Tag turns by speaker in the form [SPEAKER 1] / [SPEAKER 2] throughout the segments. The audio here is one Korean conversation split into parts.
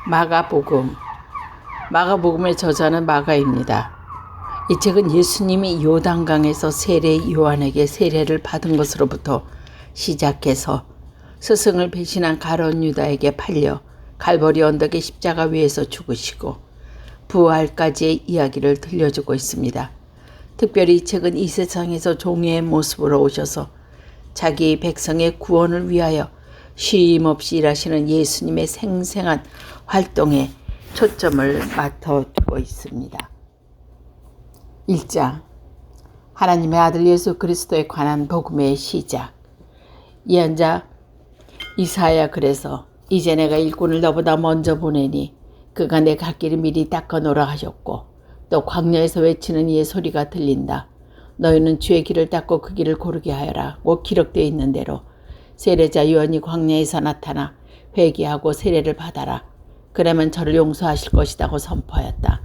[SPEAKER 1] 마가복음. 마가복음의 저자는 마가입니다. 이 책은 예수님이 요단강에서 세례 요한에게 세례를 받은 것으로부터 시작해서 스승을 배신한 가룟 유다에게 팔려 갈보리 언덕의 십자가 위에서 죽으시고 부활까지의 이야기를 들려주고 있습니다. 특별히 이 책은 이 세상에서 종의 모습으로 오셔서 자기 백성의 구원을 위하여 쉼없이 일하시는 예수님의 생생한 활동에 초점을 맞춰두고 있습니다. 1장 하나님의 아들 예수 그리스도에 관한 복음의 시작. 예언자 이사야 그래서 이제 내가 일꾼을 너보다 먼저 보내니 그가 내 갈 길을 미리 닦아놓으라 하셨고 또 광야에서 외치는 이의 소리가 들린다. 너희는 주의 길을 닦고 그 길을 고르게 하여라고 기록되어 있는 대로 세례자 요한이 광야에서 나타나 회개하고 세례를 받아라. 그러면 저를 용서하실 것이라고 선포하였다.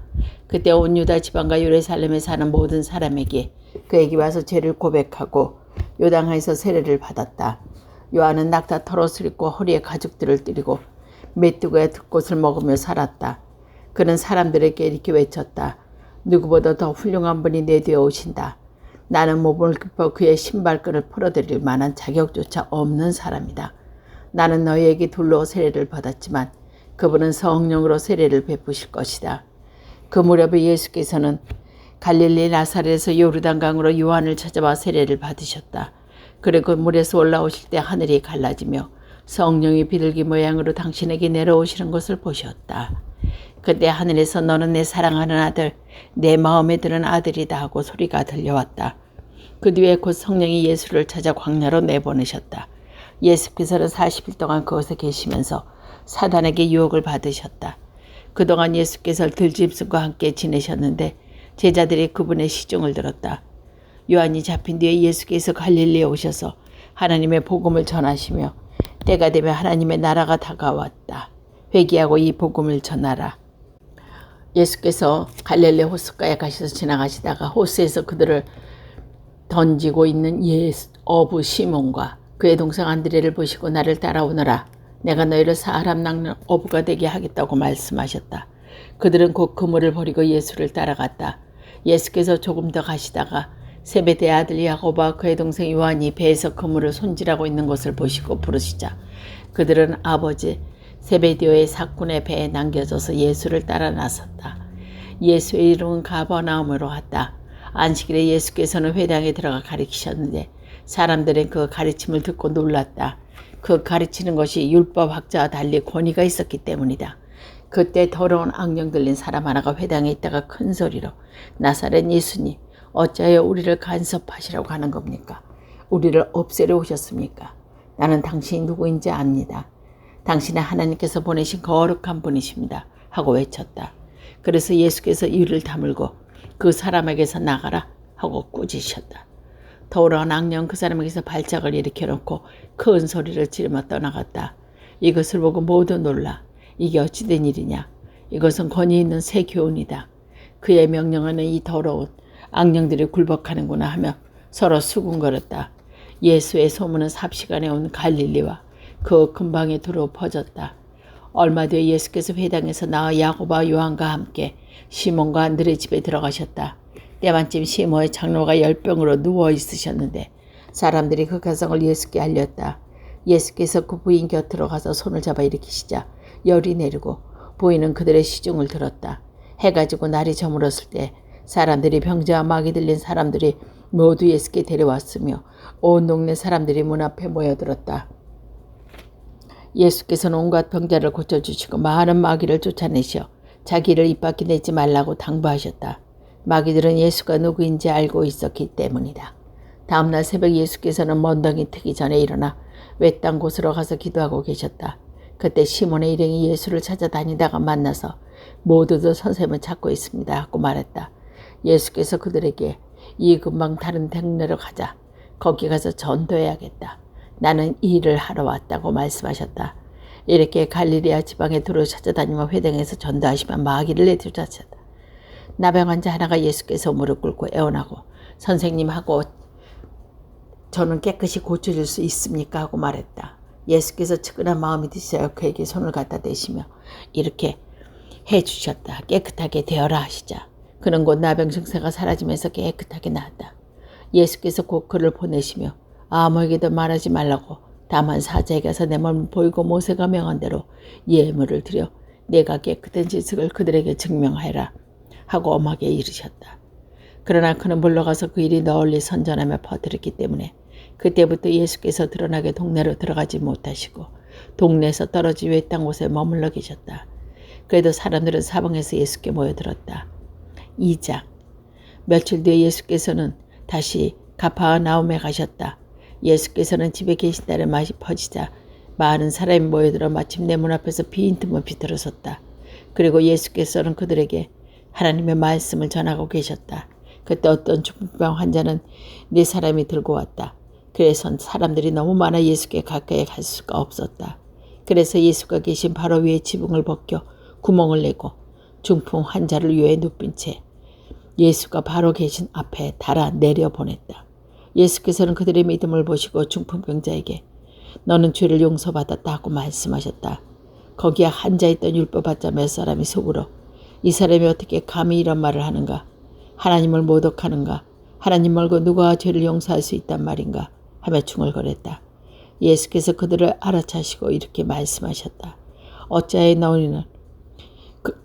[SPEAKER 1] 그때 온 유다 지방과 예루살렘에 사는 모든 사람에게 그에게 와서 죄를 고백하고 요단강에서 세례를 받았다. 요한은 낙타 털옷을 입고 허리에 가죽들을 띠고 메뚜기의 듣꽃을 먹으며 살았다. 그는 사람들에게 이렇게 외쳤다. 누구보다 더 훌륭한 분이 내 뒤에 오신다. 나는 몸을 굽어 그의 신발끈을 풀어드릴 만한 자격조차 없는 사람이다. 나는 너희에게 둘로 세례를 받았지만 그분은 성령으로 세례를 베푸실 것이다. 그 무렵에 예수께서는 갈릴리 나사렛에서 요르단강으로 요한을 찾아와 세례를 받으셨다. 그리고 물에서 올라오실 때 하늘이 갈라지며 성령이 비둘기 모양으로 당신에게 내려오시는 것을 보셨다. 그때 하늘에서 너는 내 사랑하는 아들, 내 마음에 드는 아들이다 하고 소리가 들려왔다. 그 뒤에 곧 성령이 예수를 찾아 광야로 내보내셨다. 예수께서는 40일 동안 그곳에 계시면서 사단에게 유혹을 받으셨다. 그동안 예수께서 들짐승과 함께 지내셨는데 제자들이 그분의 시중을 들었다. 요한이 잡힌 뒤에 예수께서 갈릴리에 오셔서 하나님의 복음을 전하시며 때가 되면 하나님의 나라가 다가왔다. 회개하고 이 복음을 전하라. 예수께서 갈릴리 호숫가에 가셔서 지나가시다가 호수에서 그들을 던지고 있는 어부 시몬과 그의 동생 안드레를 보시고 나를 따라오너라. 내가 너희를 사람 낚는 어부가 되게 하겠다고 말씀하셨다. 그들은 곧 그물을 버리고 예수를 따라갔다. 예수께서 조금 더 가시다가 세베대의 아들 야고보와 그의 동생 요한이 배에서 그물을 손질하고 있는 것을 보시고 부르시자 그들은 아버지 세베대의 사꾼의 배에 남겨져서 예수를 따라 나섰다. 예수의 이름은 가버나움으로 왔다. 안식일에 예수께서는 회당에 들어가 가르치셨는데 사람들은 그 가르침을 듣고 놀랐다. 그 가르치는 것이 율법학자와 달리 권위가 있었기 때문이다. 그때 더러운 악령 들린 사람 하나가 회당에 있다가 큰 소리로 나사렛 예수님 어찌하여 우리를 간섭하시라고 하는 겁니까? 우리를 없애려 오셨습니까? 나는 당신이 누구인지 압니다. 당신은 하나님께서 보내신 거룩한 분이십니다. 하고 외쳤다. 그래서 예수께서 이를 다물고 그 사람에게서 나가라 하고 꾸짖으셨다. 더러운 악령 그 사람에게서 발작을 일으켜놓고 큰 소리를 지르며 떠나갔다. 이것을 보고 모두 놀라. 이게 어찌된 일이냐. 이것은 권위 있는 새 교훈이다. 그의 명령하는 이 더러운 악령들이 굴복하는구나 하며 서로 수군거렸다. 예수의 소문은 삽시간에 온 갈릴리와 그 근방에 두루 퍼졌다. 얼마 뒤에 예수께서 회당에서 나와 야고보와 요한과 함께 시몬과 안드레 집에 들어가셨다. 때마침 시몬의 장로가 열병으로 누워 있으셨는데 사람들이 그 가성을 예수께 알렸다. 예수께서 그 부인 곁으로 가서 손을 잡아 일으키시자 열이 내리고 부인은 그들의 시중을 들었다. 해가 지고 날이 저물었을 때 사람들이 병자와 마귀 들린 사람들이 모두 예수께 데려왔으며 온 동네 사람들이 문 앞에 모여들었다. 예수께서는 온갖 병자를 고쳐주시고 많은 마귀를 쫓아내셔 자기를 입 밖에 내지 말라고 당부하셨다. 마귀들은 예수가 누구인지 알고 있었기 때문이다. 다음날 새벽 예수께서는 먼덩이 트기 전에 일어나 외딴 곳으로 가서 기도하고 계셨다. 그때 시몬의 일행이 예수를 찾아다니다가 만나서 모두들 선생님을 찾고 있습니다 하고 말했다. 예수께서 그들에게 이 근방 다른 동네로 가자. 거기 가서 전도해야겠다. 나는 이 일을 하러 왔다고 말씀하셨다. 이렇게 갈릴리아 지방에 두루 찾아다니며 회당에서 전도하시며 마귀를 내쫓으셨다. 나병 환자 하나가 예수께서 무릎 꿇고 애원하고 선생님하고 저는 깨끗이 고쳐줄 수 있습니까? 하고 말했다. 예수께서 측은한 마음이 드셔 그에게 손을 갖다 대시며 이렇게 해주셨다. 깨끗하게 되어라 하시자 그는 곧 나병 증세가 사라지면서 깨끗하게 나았다. 예수께서 곧 그를 보내시며 아무에게도 말하지 말라고 다만 사자에게 가서 내 몸을 보이고 모세가 명한 대로 예물을 드려 내가 깨끗한 지식을 그들에게 증명하라 하고 엄하게 이르셨다. 그러나 그는 물러가서 그 일이 널리 선전하며 퍼뜨렸기 때문에 그때부터 예수께서 드러나게 동네로 들어가지 못하시고 동네에서 떨어진 외딴 곳에 머물러 계셨다. 그래도 사람들은 사방에서 예수께 모여들었다. 2장 며칠 뒤에 예수께서는 다시 가파나움에 가셨다. 예수께서는 집에 계신다는 말이 퍼지자 많은 사람이 모여들어 마침내 문 앞에서 빈틈을 비틀어섰다. 그리고 예수께서는 그들에게 하나님의 말씀을 전하고 계셨다. 그때 어떤 중풍병 환자는 4사람이 들고 왔다. 그래서 사람들이 너무 많아 예수께 가까이 갈 수가 없었다. 그래서 예수가 계신 바로 위에 지붕을 벗겨 구멍을 내고 중풍 환자를 위에 눕힌 채 예수가 바로 계신 앞에 달아 내려보냈다. 예수께서는 그들의 믿음을 보시고 중풍병자에게 너는 죄를 용서받았다 하고 말씀하셨다. 거기에 앉아있던 율법학자 몇 사람이 속으로 이 사람이 어떻게 감히 이런 말을 하는가? 하나님을 모독하는가? 하나님 말고 누가 죄를 용서할 수 있단 말인가? 하며 중얼거렸다. 예수께서 그들을 알아차시고 이렇게 말씀하셨다. 어찌하여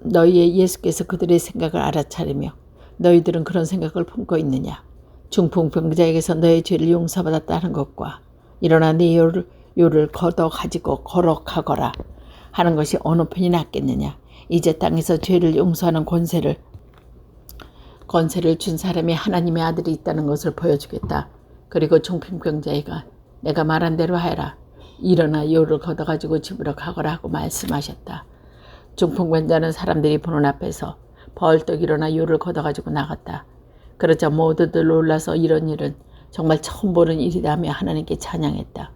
[SPEAKER 1] 너희의 예수께서 그들의 생각을 알아차리며 너희들은 그런 생각을 품고 있느냐? 중풍병자에게서 너의 죄를 용서받았다는 것과 일어나 네 요를 걷어가지고 걸어가거라 하는 것이 어느 편이 낫겠느냐? 이제 땅에서 죄를 용서하는 권세를 준 사람이 하나님의 아들이 있다는 것을 보여주겠다. 그리고 중풍병자애가 내가 말한 대로 하라. 일어나 요를 걷어가지고 집으로 가거라 하고 말씀하셨다. 중풍병자는 사람들이 보는 앞에서 벌떡 일어나 요를 걷어가지고 나갔다. 그러자 모두들 놀라서 이런 일은 정말 처음 보는 일이다 하며 하나님께 찬양했다.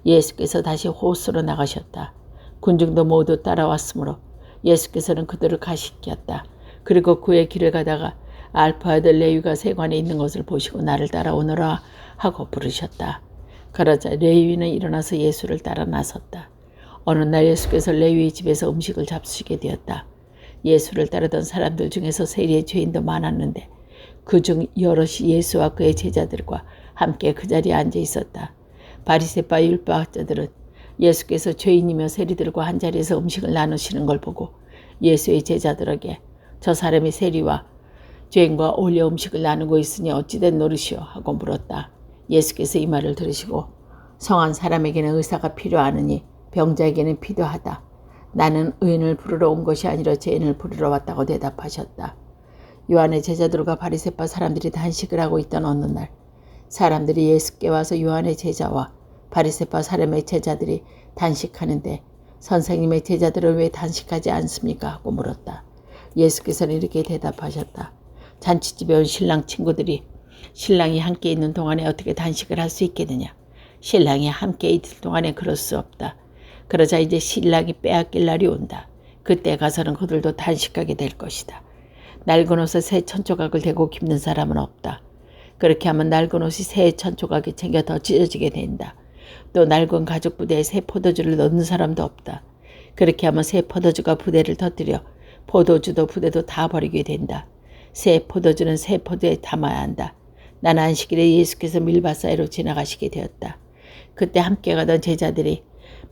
[SPEAKER 1] 예수께서 다시 호수로 나가셨다. 군중도 모두 따라왔으므로 예수께서는 그들을 가시켰다. 그리고 그의 길을 가다가 알파 아들 레위가 세관에 있는 것을 보시고 나를 따라오너라 하고 부르셨다. 그러자 레위는 일어나서 예수를 따라 나섰다. 어느 날 예수께서 레위의 집에서 음식을 잡수시게 되었다. 예수를 따르던 사람들 중에서 세리의 죄인도 많았는데 그중 여럿이 예수와 그의 제자들과 함께 그 자리에 앉아 있었다. 바리새파 율법학자들은 예수께서 죄인이며 세리들과 한자리에서 음식을 나누시는 걸 보고 예수의 제자들에게 저 사람이 세리와 죄인과 어울려 음식을 나누고 있으니 어찌된 노릇이오 하고 물었다. 예수께서 이 말을 들으시고 성한 사람에게는 의사가 필요하느니 병자에게는 필요하다. 나는 의인을 부르러 온 것이 아니라 죄인을 부르러 왔다고 대답하셨다. 요한의 제자들과 바리새파 사람들이 단식을 하고 있던 어느 날 사람들이 예수께 와서 요한의 제자와 바리새파 사람의 제자들이 단식하는데 선생님의 제자들은 왜 단식하지 않습니까? 하고 물었다. 예수께서는 이렇게 대답하셨다. 잔치집에 온 신랑 친구들이 신랑이 함께 있는 동안에 어떻게 단식을 할 수 있겠느냐. 신랑이 함께 있을 동안에 그럴 수 없다. 그러자 이제 신랑이 빼앗길 날이 온다. 그때 가서는 그들도 단식하게 될 것이다. 낡은 옷에 새 천조각을 대고 깁는 사람은 없다. 그렇게 하면 낡은 옷이 새 천조각에 챙겨 더 찢어지게 된다. 또 낡은 가죽 부대에 새 포도주를 넣는 사람도 없다. 그렇게 하면 새 포도주가 부대를 터뜨려 포도주도 부대도 다 버리게 된다. 새 포도주는 새 포도에 담아야 한다. 나는 안식일에 예수께서 밀밭 사이로 지나가시게 되었다. 그때 함께 가던 제자들이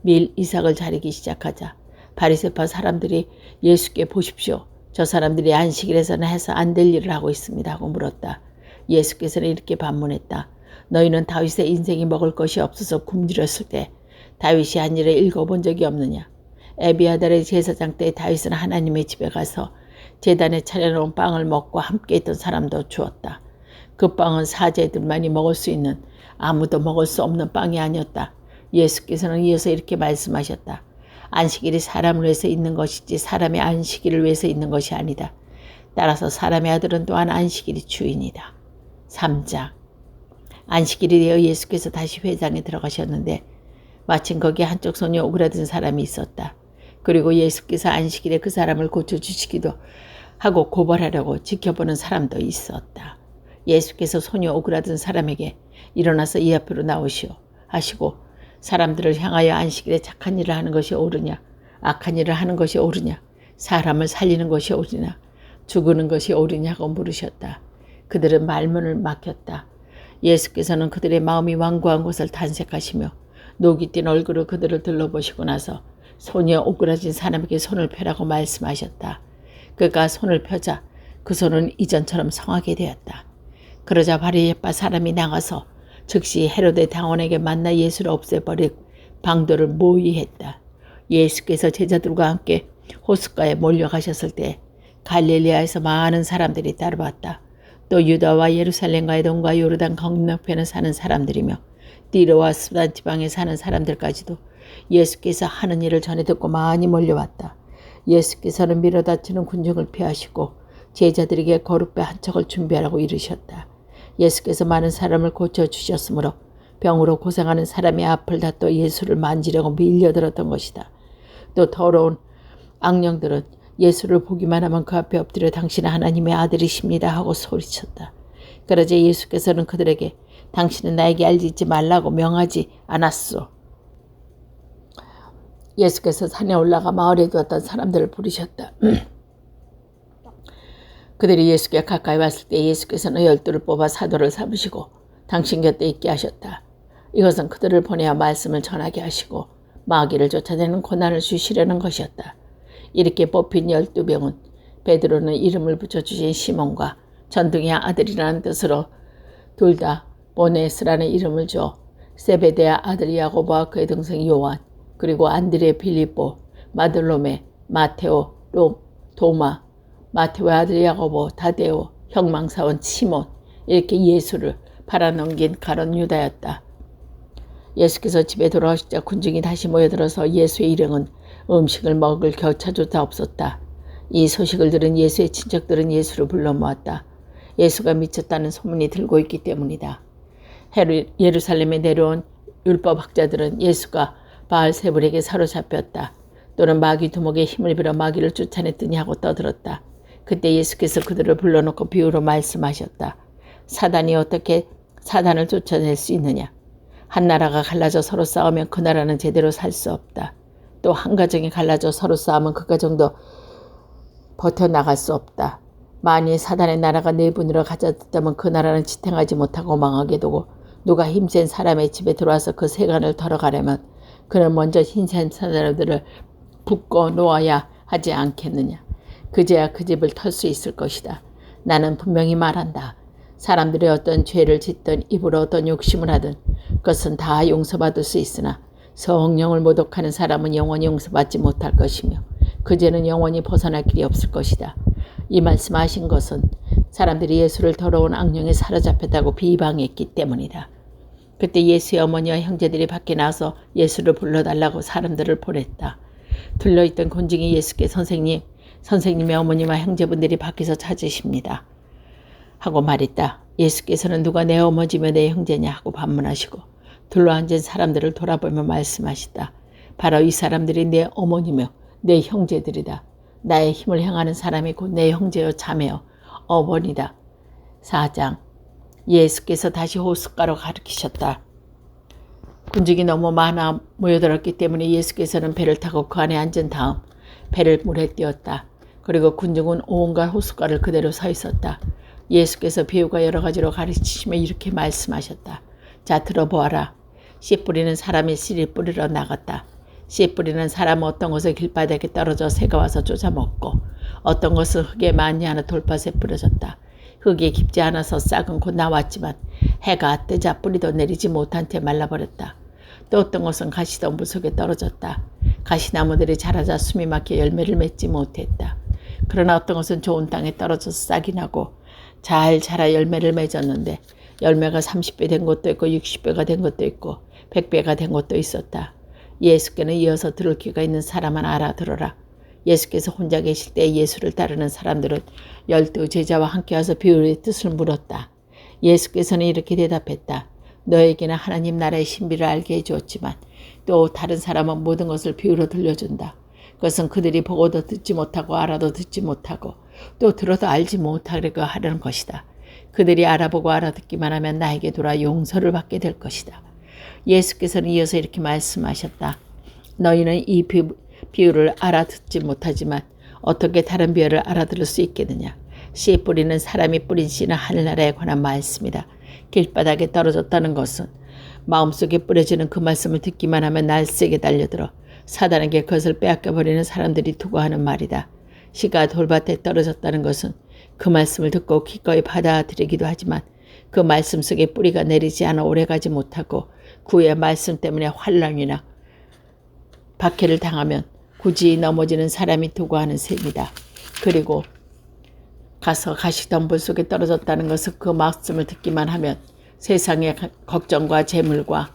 [SPEAKER 1] 밀 이삭을 자르기 시작하자 바리새파 사람들이 예수께 보십시오. 저 사람들이 안식일에서는 해서 안 될 일을 하고 있습니다 하고 물었다. 예수께서는 이렇게 반문했다. 너희는 다윗의 인생이 먹을 것이 없어서 굶주렸을 때 다윗이 한 일을 읽어본 적이 없느냐. 에비아달의 제사장 때 다윗은 하나님의 집에 가서 제단에 차려놓은 빵을 먹고 함께 있던 사람도 주었다. 그 빵은 사제들만이 먹을 수 있는 아무도 먹을 수 없는 빵이 아니었다. 예수께서는 이어서 이렇게 말씀하셨다. 안식일이 사람을 위해서 있는 것이지 사람의 안식일을 위해서 있는 것이 아니다. 따라서 사람의 아들은 또한 안식일이 주인이다. 3장 안식일이 되어 예수께서 다시 회당에 들어가셨는데 마침 거기에 한쪽 손이 오그라든 사람이 있었다. 그리고 예수께서 안식일에 그 사람을 고쳐주시기도 하고 고발하려고 지켜보는 사람도 있었다. 예수께서 손이 오그라든 사람에게 일어나서 이 앞으로 나오시오 하시고 사람들을 향하여 안식일에 착한 일을 하는 것이 옳으냐, 악한 일을 하는 것이 옳으냐, 사람을 살리는 것이 옳으냐, 죽이는 것이 옳으냐고 물으셨다. 그들은 말문을 막혔다. 예수께서는 그들의 마음이 완고한 것을 탄색하시며 녹이 띈 얼굴로 그들을 둘러보시고 나서 손이 오그라진 사람에게 손을 펴라고 말씀하셨다. 그가 손을 펴자 그 손은 이전처럼 성하게 되었다. 그러자 바리새파 사람이 나가서 즉시 헤로데 당원에게 만나 예수를 없애버릴 방도를 모의했다. 예수께서 제자들과 함께 호숫가에 몰려가셨을 때 갈릴리아에서 많은 사람들이 따라왔다. 또 유다와 예루살렘과 에돔과 요르단 건너편에 사는 사람들이며 띠로와 수단 지방에 사는 사람들까지도 예수께서 하는 일을 전해 듣고 많이 몰려왔다. 예수께서는 밀어다치는 군중을 피하시고 제자들에게 거룩배 한 척을 준비하라고 이르셨다. 예수께서 많은 사람을 고쳐주셨으므로 병으로 고생하는 사람의 앞을 다퉈 예수를 만지려고 밀려들었던 것이다. 또 더러운 악령들은 예수를 보기만 하면 그 앞에 엎드려 당신은 하나님의 아들이십니다 하고 소리쳤다. 그러자 예수께서는 그들에게 당신은 나에게 알리지 말라고 명하지 않았소. 예수께서 산에 올라가 마을에 두었던 사람들을 부르셨다. 그들이 예수께 가까이 왔을 때 예수께서는 12를 뽑아 사도를 삼으시고 당신 곁에 있게 하셨다. 이것은 그들을 보내어 말씀을 전하게 하시고 마귀를 쫓아내는 고난을 주시려는 것이었다. 이렇게 뽑힌 12명은 베드로는 이름을 붙여주신 시몬과 전둥이의 아들이라는 뜻으로 둘 다 보네스라는 이름을 줘 세베대의 아들 야고보와 그의 동생 요한 그리고 안드레 빌립보 마들로메 마테오 도마 마테오의 아들 야고보 다데오 형망사원 시몬 이렇게 예수를 팔아넘긴 가론 유다였다. 예수께서 집에 돌아오시자 군중이 다시 모여들어서 예수의 일행은 음식을 먹을 겨차조차 없었다. 이 소식을 들은 예수의 친척들은 예수를 불러 모았다. 예수가 미쳤다는 소문이 들고 있기 때문이다. 예루살렘에 내려온 율법학자들은 예수가 바알세불에게 사로잡혔다. 또는 마귀 두목의 힘을 빌어 마귀를 쫓아냈더니 하고 떠들었다. 그때 예수께서 그들을 불러놓고 비유로 말씀하셨다. 사단이 어떻게 사단을 쫓아낼 수 있느냐? 한 나라가 갈라져 서로 싸우면 그 나라는 제대로 살 수 없다. 또 한 가정이 갈라져 서로 싸우면 그 가정도 버텨나갈 수 없다. 만일 사단의 나라가 내분으로 가졌다면 그 나라는 지탱하지 못하고 망하게 되고 누가 힘센 사람의 집에 들어와서 그 세간을 털어가려면 그는 먼저 힘센 사람들을 붙고 놓아야 하지 않겠느냐. 그제야 그 집을 털 수 있을 것이다. 나는 분명히 말한다. 사람들이 어떤 죄를 짓든 입으로 어떤 욕심을 하든 그것은 다 용서받을 수 있으나 성령을 모독하는 사람은 영원히 용서받지 못할 것이며 그 죄는 영원히 벗어날 길이 없을 것이다. 이 말씀하신 것은 사람들이 예수를 더러운 악령에 사로잡혔다고 비방했기 때문이다. 그때 예수의 어머니와 형제들이 밖에 나와서 예수를 불러달라고 사람들을 보냈다. 둘러있던 군중이 예수께 선생님의 어머니와 형제분들이 밖에서 찾으십니다 하고 말했다. 예수께서는 누가 내 어머니며 내 형제냐 하고 반문하시고 둘러앉은 사람들을 돌아보며 말씀하시다. 바로 이 사람들이 내 어머니며 내 형제들이다. 나의 힘을 행하는 사람이 곧 내 형제여 자매여 어머니다. 4장. 예수께서 다시 호숫가로 가르치셨다. 군중이 너무 많아 모여들었기 때문에 예수께서는 배를 타고 그 안에 앉은 다음 배를 물에 띄웠다. 그리고 군중은 온갖 호숫가를 그대로 서 있었다. 예수께서 비유가 여러 가지로 가르치시며 이렇게 말씀하셨다. 자, 들어보아라. 씨 뿌리는 사람이 씨를 뿌리러 나갔다. 씨 뿌리는 사람은 어떤 것을 길바닥에 떨어져 새가 와서 쫓아먹고 어떤 것은 흙에 많이 하나 돌밭에 뿌려졌다. 흙이 깊지 않아서 싹은 곧 나왔지만 해가 뜨자 뿌리도 내리지 못한 채 말라버렸다. 또 어떤 것은 가시덤불 속에 떨어졌다. 가시나무들이 자라자 숨이 막혀 열매를 맺지 못했다. 그러나 어떤 것은 좋은 땅에 떨어져서 싹이 나고 잘 자라 열매를 맺었는데 열매가 30배 된 것도 있고 60배가 된 것도 있고 100배가 된 것도 있었다. 예수께는 이어서 들을 귀가 있는 사람은 알아들어라. 예수께서 혼자 계실 때 예수를 따르는 사람들은 12 제자와 함께 와서 비유의 뜻을 물었다. 예수께서는 이렇게 대답했다. 너에게는 하나님 나라의 신비를 알게 해주었지만 또 다른 사람은 모든 것을 비유로 들려준다. 그것은 그들이 보고도 듣지 못하고 알아도 듣지 못하고 또 들어도 알지 못하려고 하려는 것이다. 그들이 알아보고 알아듣기만 하면 나에게 돌아 용서를 받게 될 것이다. 예수께서는 이어서 이렇게 말씀하셨다. 너희는 이 비유를 알아듣지 못하지만 어떻게 다른 비유를 알아들을 수 있겠느냐. 씨 뿌리는 사람이 뿌린 씨는 하늘나라에 관한 말씀이다. 길바닥에 떨어졌다는 것은 마음속에 뿌려지는 그 말씀을 듣기만 하면 날쌔게 달려들어 사단에게 그것을 빼앗겨버리는 사람들이 투구하는 말이다. 씨가 돌밭에 떨어졌다는 것은 그 말씀을 듣고 기꺼이 받아들이기도 하지만 그 말씀 속에 뿌리가 내리지 않아 오래가지 못하고 구의 말씀 때문에 환난이나 박해를 당하면 굳이 넘어지는 사람이 투구하는 셈이다. 그리고 가서 가시덤불 속에 떨어졌다는 것은 그 말씀을 듣기만 하면 세상의 걱정과 재물과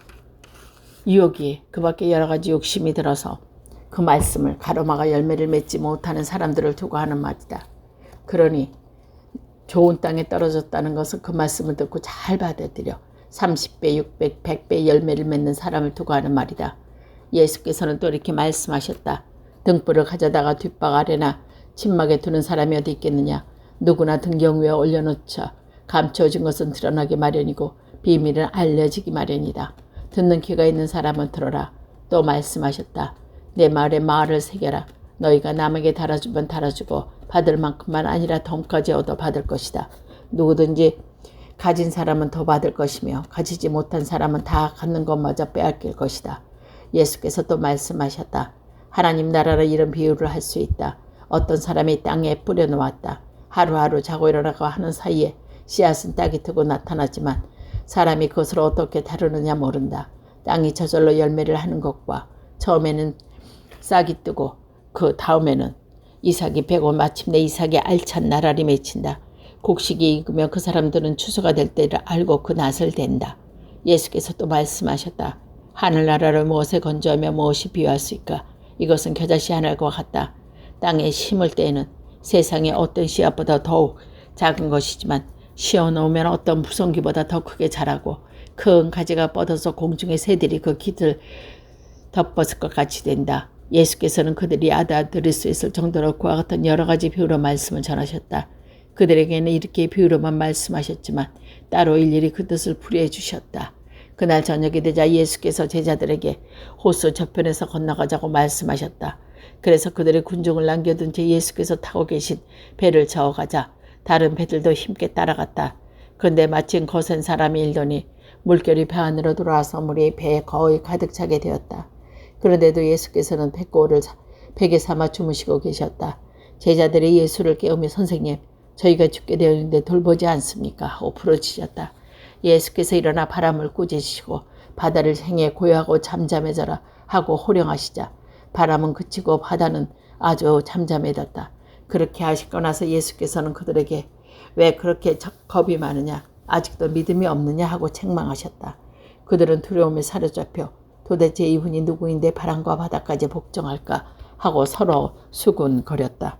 [SPEAKER 1] 유혹이 그 밖에 여러 가지 욕심이 들어서 그 말씀을 가로막아 열매를 맺지 못하는 사람들을 두고 하는 말이다. 그러니 좋은 땅에 떨어졌다는 것은 그 말씀을 듣고 잘 받아들여 30배, 600, 100배 열매를 맺는 사람을 두고 하는 말이다. 예수께서는 또 이렇게 말씀하셨다. 등불을 가져다가 뒷박 아래나 침막에 두는 사람이 어디 있겠느냐. 누구나 등경 위에 올려놓자 감춰진 것은 드러나기 마련이고 비밀은 알려지기 마련이다. 듣는 귀가 있는 사람은 들어라. 또 말씀하셨다. 내 말에 말을 새겨라. 너희가 남에게 달아주면 달아주고 받을 만큼만 아니라 덤까지 얻어 받을 것이다. 누구든지 가진 사람은 더 받을 것이며 가지지 못한 사람은 다 갖는 것마저 빼앗길 것이다. 예수께서 또 말씀하셨다. 하나님 나라를 이런 비유를 할 수 있다. 어떤 사람이 땅에 뿌려놓았다. 하루하루 자고 일어나고 하는 사이에 씨앗은 딱이 트고 나타나지만 사람이 그것을 어떻게 다루느냐 모른다. 땅이 저절로 열매를 하는 것과 처음에는 싹이 뜨고 그 다음에는 이삭이 베고 마침내 이삭이 알찬 나날이 맺힌다. 곡식이 익으며 그 사람들은 추수가 될 때를 알고 그 낫을 댄다. 예수께서 또 말씀하셨다. 하늘나라를 무엇에 건조하며 무엇이 비유할 수 있까? 이것은 겨자씨 하늘과 같다. 땅에 심을 때에는 세상에 어떤 씨앗보다 더욱 작은 것이지만 씌워놓으면 어떤 무성기보다 더 크게 자라고 큰 가지가 뻗어서 공중의 새들이 그 깃을 덮었을 것 같이 된다. 예수께서는 그들이 알아들을 수 있을 정도로 그와 같은 여러 가지 비유로 말씀을 전하셨다. 그들에게는 이렇게 비유로만 말씀하셨지만 따로 일일이 그 뜻을 풀이해 주셨다. 그날 저녁이 되자 예수께서 제자들에게 호수 저편에서 건너가자고 말씀하셨다. 그래서 그들의 군중을 남겨둔 채 예수께서 타고 계신 배를 저어가자 다른 배들도 힘께 따라갔다. 그런데 마침 거센 사람이 일더니 물결이 배 안으로 들어와서 물이 배에 거의 가득 차게 되었다. 그런데도 예수께서는 뱃고를 베개 삼아 주무시고 계셨다. 제자들이 예수를 깨우며 선생님, 저희가 죽게 되었는데 돌보지 않습니까? 하고 부르짖었다. 예수께서 일어나 바람을 꾸짖으시고 바다를 향해 고요하고 잠잠해져라 하고 호령하시자 바람은 그치고 바다는 아주 잠잠해졌다. 그렇게 하시고 나서 예수께서는 그들에게 왜 그렇게 겁이 많으냐? 아직도 믿음이 없느냐? 하고 책망하셨다. 그들은 두려움에 사로잡혀 도대체 이분이 누구인데 바람과 바다까지 복종할까? 하고 서로 수군거렸다.